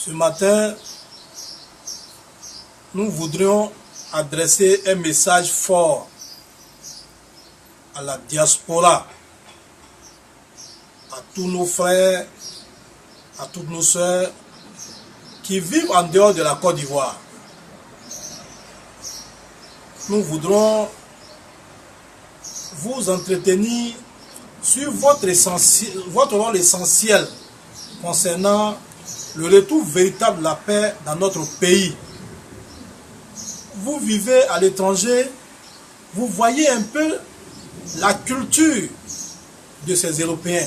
Ce matin, nous voudrions adresser un message fort à la diaspora, à tous nos frères, à toutes nos sœurs qui vivent en dehors de la Côte d'Ivoire. Nous voudrons vous entretenir sur votre rôle essentiel concernant le retour véritable de la paix dans notre pays. Vous vivez à l'étranger, vous voyez un peu la culture de ces Européens.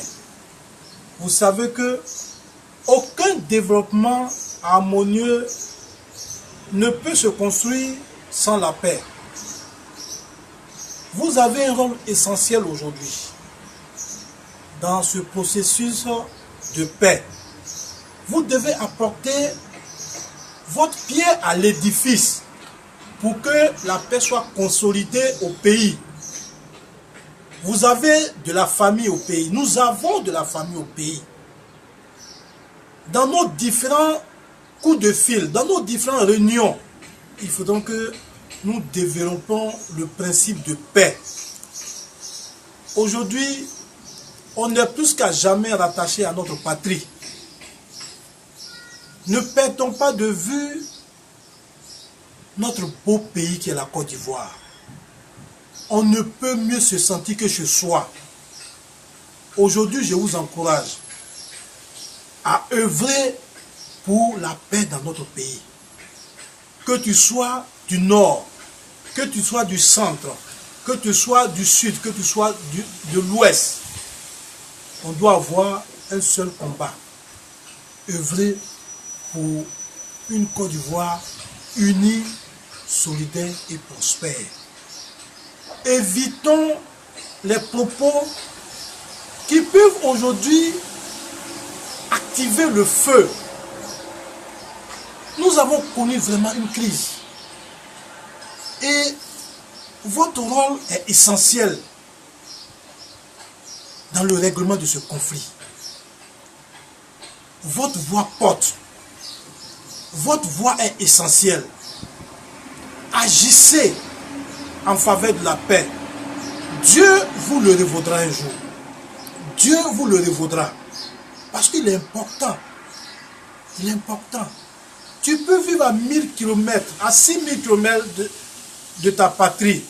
Vous savez que aucun développement harmonieux ne peut se construire sans la paix. Vous avez un rôle essentiel aujourd'hui dans ce processus de paix. Vous devez apporter votre pierre à l'édifice pour que la paix soit consolidée au pays. Vous avez de la famille au pays. Nous avons de la famille au pays. Dans nos différents coups de fil, dans nos différentes réunions, il faut donc que nous développons le principe de paix. Aujourd'hui, on est plus qu'à jamais rattaché à notre patrie. Ne perdons pas de vue notre beau pays qui est la Côte d'Ivoire. On ne peut mieux se sentir que chez soi. Aujourd'hui, je vous encourage à œuvrer pour la paix dans notre pays. Que tu sois du nord, que tu sois du centre, que tu sois du sud, que tu sois de l'ouest, on doit avoir un seul combat. Œuvrer pour une Côte d'Ivoire unie, solidaire et prospère. Évitons les propos qui peuvent aujourd'hui activer le feu. Nous avons connu vraiment une crise. Et votre rôle est essentiel dans le règlement de ce conflit. Votre voix porte. Votre voix est essentielle. Agissez en faveur de la paix. Dieu vous le revaudra un jour. Dieu vous le revaudra. Parce qu'il est important. Il est important. Tu peux vivre à 1000 km, à 6000 km de ta patrie.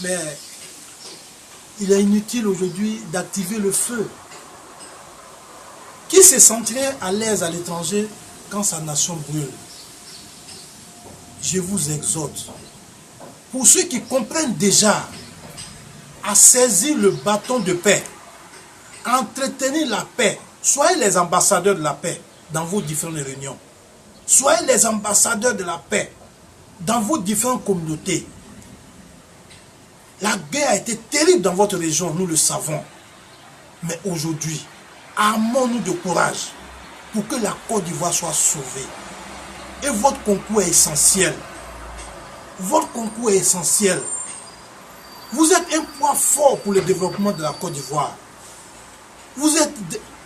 Mais il est inutile aujourd'hui d'activer le feu. Qui se sentirait à l'aise à l'étranger quand sa nation brûle? Je vous exhorte, pour ceux qui comprennent déjà, à saisir le bâton de paix, à entretenir la paix. Soyez les ambassadeurs de la paix dans vos différentes réunions. Soyez les ambassadeurs de la paix dans vos différentes communautés. La guerre a été terrible dans votre région, nous le savons. Mais aujourd'hui, armons-nous de courage pour que la Côte d'Ivoire soit sauvée. Et votre concours est essentiel. Votre concours est essentiel. Vous êtes un poids fort pour le développement de la Côte d'Ivoire. Vous êtes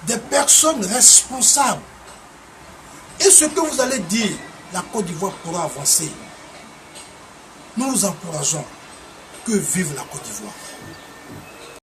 des personnes responsables. Et ce que vous allez dire, la Côte d'Ivoire pourra avancer. Nous vous encourageons. Que vive la Côte d'Ivoire.